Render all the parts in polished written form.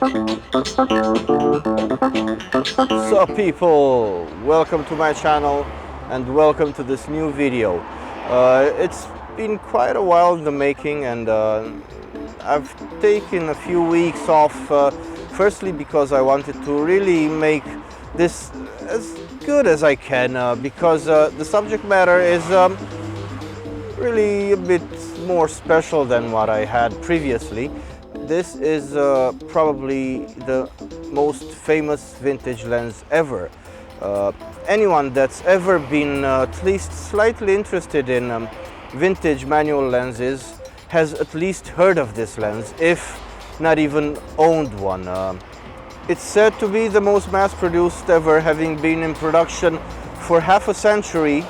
So people, welcome to my channel and welcome to this new video. It's been quite a while in the making, and I've taken a few weeks off, firstly because I wanted to really make this as good as I can, because the subject matter is really a bit more special than what I had previously. This is probably the most famous vintage lens ever. Anyone that's ever been at least slightly interested in vintage manual lenses has at least heard of this lens, if not even owned one. It's said to be the most mass-produced ever, having been in production for half a century,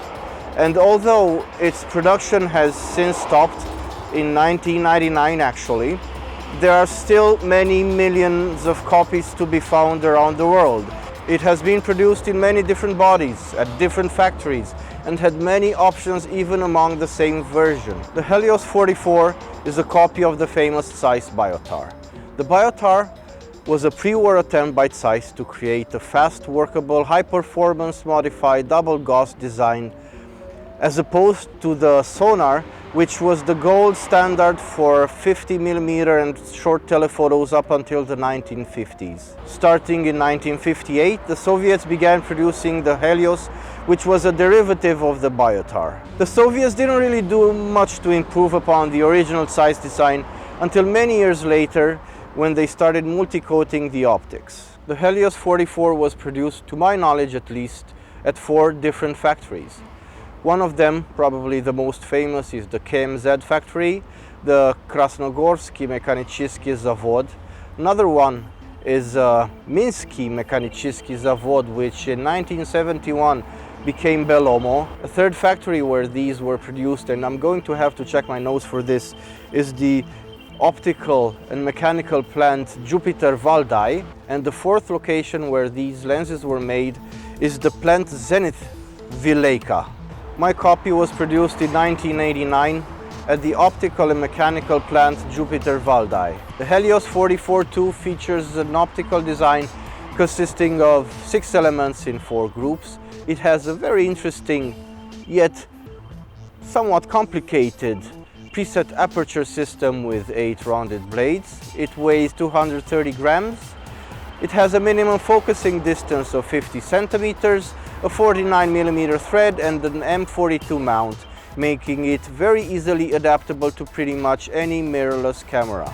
and although its production has since stopped in 1999 actually, there are still many millions of copies to be found around the world. It has been produced in many different bodies at different factories and had many options even among the same version. The Helios 44 is a copy of the famous Zeiss Biotar. The Biotar was a pre-war attempt by Zeiss to create a fast, workable, high-performance modified double gauze design, as opposed to the sonar, which was the gold standard for 50mm and short telephotos up until the 1950s. Starting in 1958, the Soviets began producing the Helios, which was a derivative of the Biotar. The Soviets didn't really do much to improve upon the original Zeiss design until many years later, when they started multi-coating the optics. The Helios 44 was produced, to my knowledge at least, at 4 different factories. One of them, probably the most famous, is the KMZ factory, the Krasnogorsky Mechaniczny Zavod. Another one is Minsky Mechaniczny Zavod, which in 1971 became Belomo. A third factory where these were produced, and I'm going to have to check my notes for this, is the optical and mechanical plant Jupiter Valdai. And the fourth location where these lenses were made is the plant Zenith Vileika. My copy was produced in 1989 at the optical and mechanical plant Jupiter Valdai. The Helios 44-2 features an optical design consisting of 6 elements in 4 groups. It has a very interesting yet somewhat complicated preset aperture system with 8 rounded blades. It weighs 230 grams. It has a minimum focusing distance of 50 centimeters, a 49mm thread and an M42 mount, making it very easily adaptable to pretty much any mirrorless camera.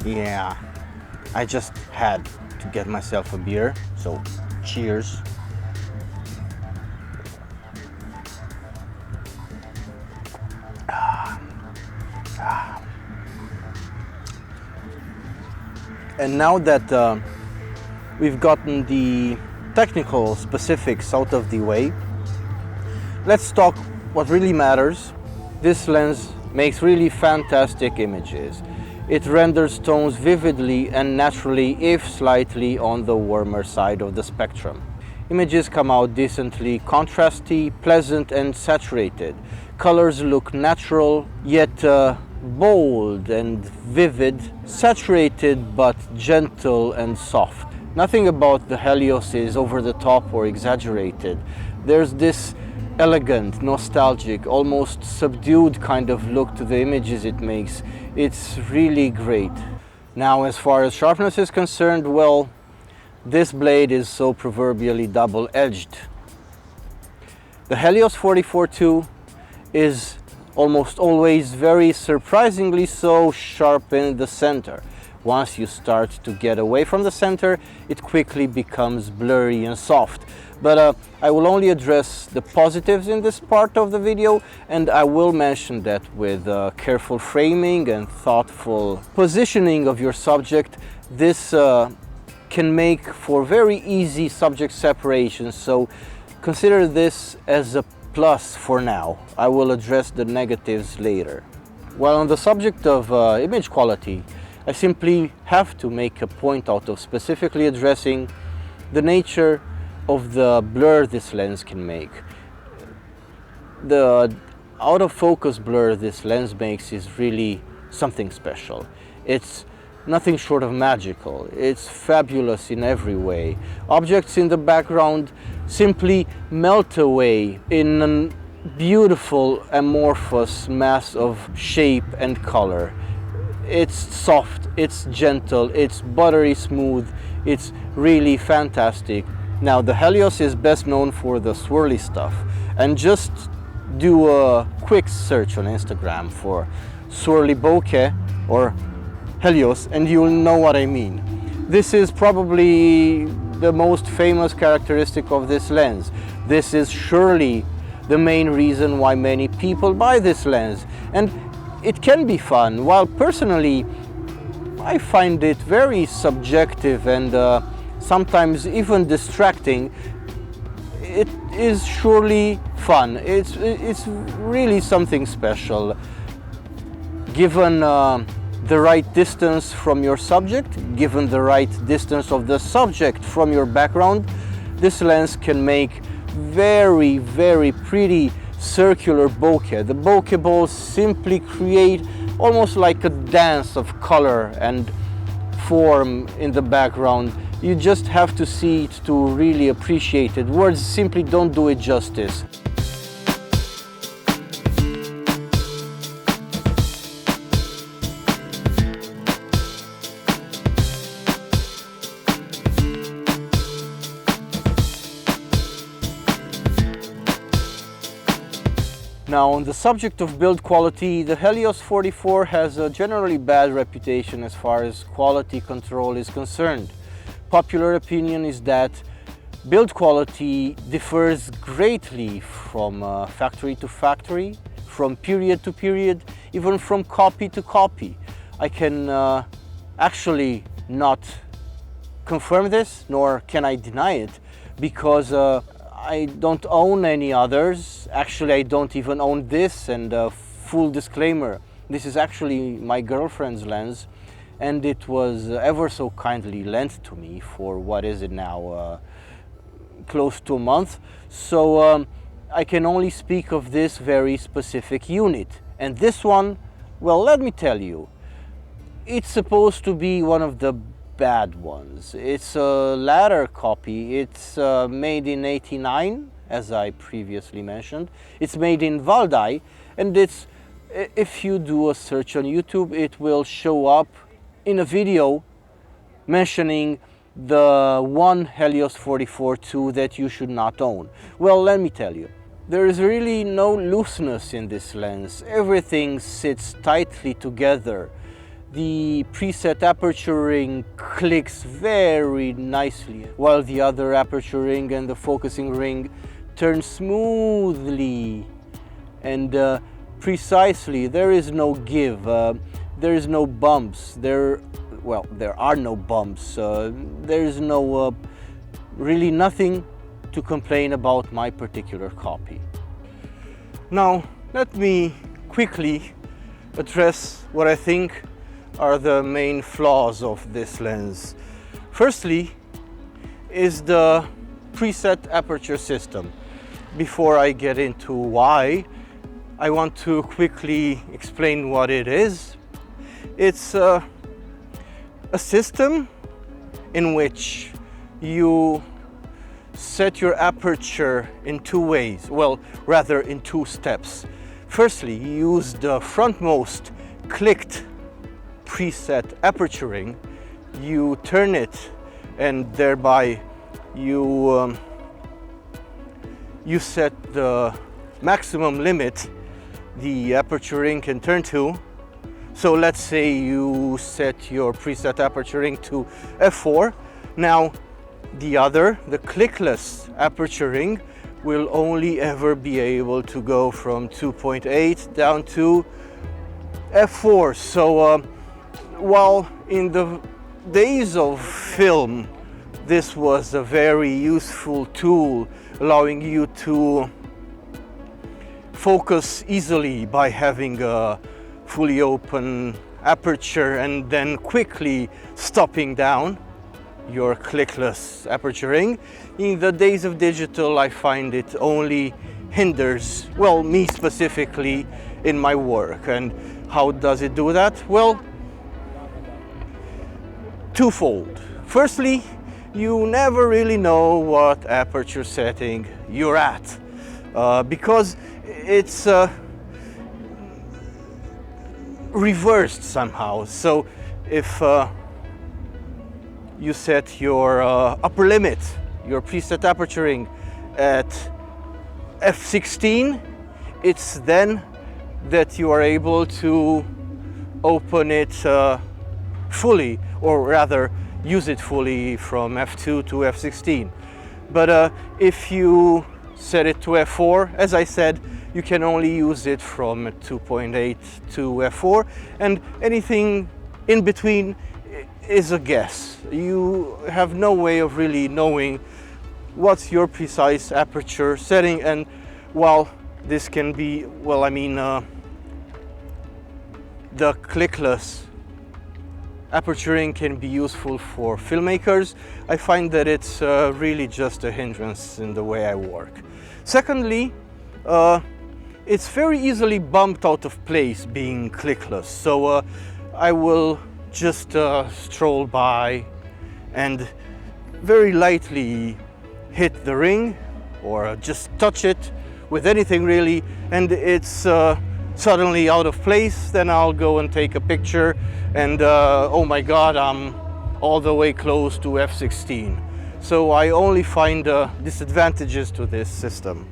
Yeah, I just had to get myself a beer, so cheers. And now that we've gotten the technical specifics out of the way, let's talk what really matters. This lens makes really fantastic images. It renders tones vividly and naturally, if slightly on the warmer side of the spectrum. Images come out decently contrasty, pleasant and saturated. Colors look natural, yet bold and vivid, saturated but gentle and soft. Nothing about the Helios is over the top or exaggerated. There's this elegant, nostalgic, almost subdued kind of look to the images it makes. It's really great. Now, as far as sharpness is concerned, well, this blade is so proverbially double-edged. The Helios 44-2 is almost always very surprisingly so sharp in the center, once you start to get away from the center, it quickly becomes blurry and soft. But I will only address the positives in this part of the video, and I will mention that with careful framing and thoughtful positioning of your subject, this can make for very easy subject separation. So consider this as a plus for now. I will address the negatives later. While on the subject of image quality, I simply have to make a point out of specifically addressing the nature of the blur this lens can make. The out of focus blur this lens makes is really something special. It's nothing short of magical. It's fabulous in every way. Objects in the background simply melt away in a beautiful amorphous mass of shape and color. It's soft, it's gentle, it's buttery smooth, it's really fantastic. Now, the Helios is best known for the swirly stuff, and just do a quick search on Instagram for swirly bokeh or Helios and you'll know what I mean. This is probably the most famous characteristic of this lens. This is surely the main reason why many people buy this lens, and it can be fun. While personally I find it very subjective and sometimes even distracting, it is surely fun. It's really something special. Given the right distance from your subject, given the right distance of the subject from your background, this lens can make very, very pretty circular bokeh. The bokeh balls simply create almost like a dance of color and form in the background. You just have to see it to really appreciate it. Words simply don't do it justice. Now, on the subject of build quality, the Helios 44 has a generally bad reputation as far as quality control is concerned. Popular opinion is that build quality differs greatly from factory to factory, from period to period, even from copy to copy. I can actually not confirm this, nor can I deny it, because I don't own any others. Actually, I don't even own this, and full disclaimer, this is actually my girlfriend's lens, and it was ever so kindly lent to me for, what is it now, close to a month. So I can only speak of this very specific unit. And this one, well, let me tell you, it's supposed to be one of the bad ones. It's a latter copy. It's made in '89, as I previously mentioned. It's made in Valdai, and it's, if you do a search on YouTube, it will show up in a video mentioning the one Helios 44-2 that you should not own. Well, let me tell you, there is really no looseness in this lens. Everything sits tightly together. The preset aperture ring clicks very nicely, while the other aperture ring and the focusing ring turn smoothly and precisely. There is no give, there is no bumps, there are no bumps, there is no, really nothing to complain about my particular copy. Now, let me quickly address what I think are the main flaws of this lens. Firstly is the preset aperture system. Before I get into why, I want to quickly explain what it is. It's a system in which you set your aperture in two ways, well, rather in two steps. Firstly, you use the frontmost clicked preset aperture ring, you turn it, and thereby you set the maximum limit the aperture ring can turn to, So let's say you set your preset aperture ring to f4. Now the clickless aperture ring will only ever be able to go from 2.8 down to f4. So while in the days of film this was a very useful tool, allowing you to focus easily by having a fully open aperture and then quickly stopping down your clickless aperture ring. In the days of digital, I find it only hinders, well, me specifically in my work. And how does it do that? Well, twofold. Firstly, you never really know what aperture setting you're at because it's reversed somehow. So if you set your upper limit, your preset aperture ring at f16, it's then that you are able to open it fully, or rather use it fully from f2 to f16. But if you set it to f4, as I said, you can only use it from 2.8 to f4, and anything in between is a guess. You have no way of really knowing what's your precise aperture setting. And while this can be, well, I mean, the clickless aperture ring can be useful for filmmakers, I find that it's really just a hindrance in the way I work. Secondly, it's very easily bumped out of place being clickless. So I will just stroll by and very lightly hit the ring or just touch it with anything really, and it's suddenly out of place. Then I'll go and take a picture and oh my god, I'm all the way close to f16. So I only find disadvantages to this system.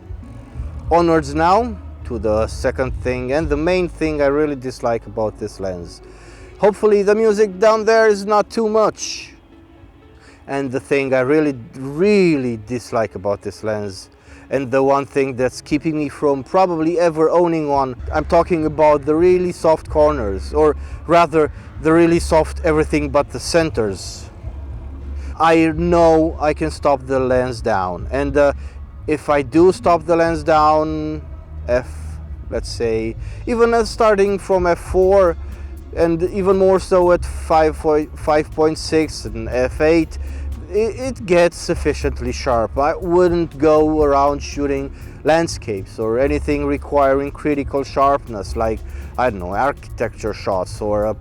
Onwards now to the second thing and the main thing I really dislike about this lens. Hopefully the music down there is not too much. And the thing I really dislike about this lens, and the one thing that's keeping me from probably ever owning one, I'm talking about the really soft corners, or rather the really soft everything but the centers. I know I can stop the lens down, and if I do stop the lens down, let's say, even starting from f4, and even more so at 5.6 and f8, it gets sufficiently sharp. I wouldn't go around shooting landscapes or anything requiring critical sharpness, like, I don't know, architecture shots, or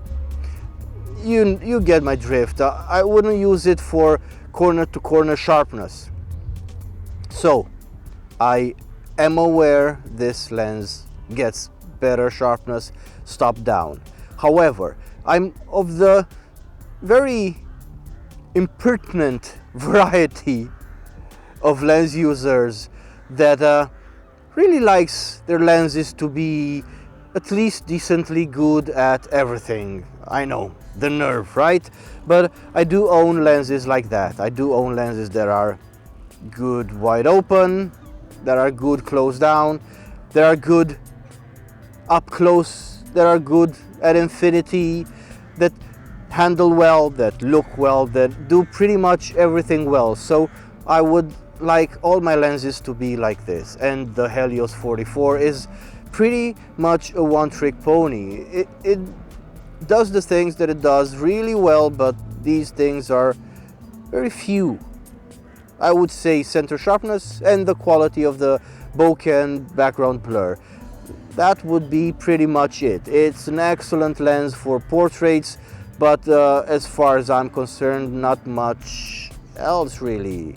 you get my drift. I wouldn't use it for corner-to-corner sharpness. So I am aware this lens gets better sharpness stop down. However, I'm of the very impertinent variety of lens users that really likes their lenses to be at least decently good at everything. I know, the nerve, right? But I do own lenses like that. I do own lenses that are good wide open, that are good close down, that are good up close, that are good at infinity, that handle well, that look well, that do pretty much everything well. So I would like all my lenses to be like this, and the Helios 44 is pretty much a one-trick pony. It does the things that it does really well, but these things are very few. I would say center sharpness and the quality of the bokeh and background blur. That would be pretty much it. It's an excellent lens for portraits, but as far as I'm concerned, not much else really.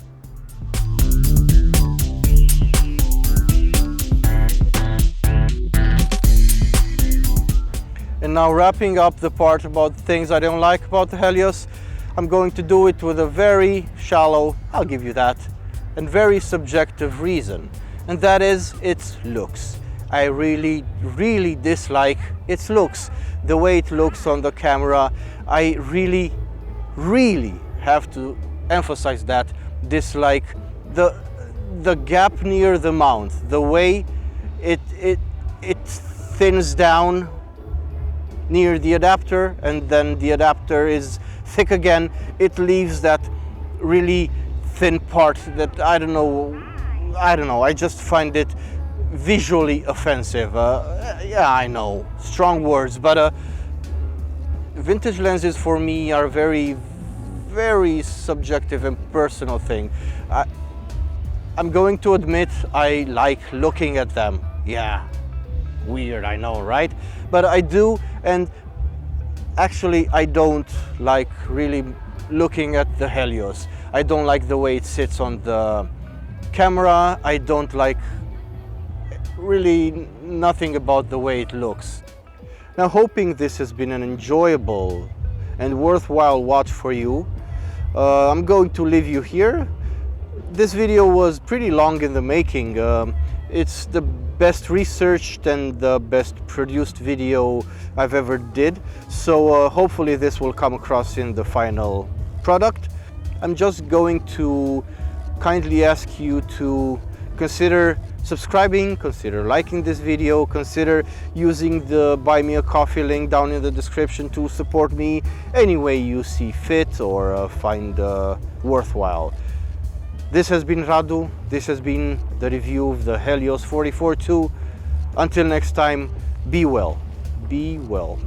And now, wrapping up the part about things I don't like about the Helios, I'm going to do it with a very shallow, I'll give you that, and very subjective reason, and that is its looks. I really, really dislike its looks. The way it looks on the camera, I really, really have to emphasize that. Dislike the gap near the mount, the way it thins down near the adapter, and then the adapter is thick again. It leaves that really thin part that I don't know, I just find it visually offensive. Yeah, I know, strong words, but vintage lenses for me are very, very subjective and personal thing. I'm going to admit I like looking at them. Yeah, weird, I know, right? But I do, and actually I don't like really looking at the Helios. I don't like the way it sits on the camera. I don't like really nothing about the way it looks. Now, hoping this has been an enjoyable and worthwhile watch for you, I'm going to leave you here. This video was pretty long in the making. It's the best researched and the best produced video I've ever did, so hopefully this will come across in the final product. I'm just going to kindly ask you to consider subscribing, consider liking this video, consider using the Buy Me a Coffee link down in the description to support me any way you see fit or find worthwhile. This has been Radu. This has been the review of the Helios 44-2. Until next time, be well. Be well.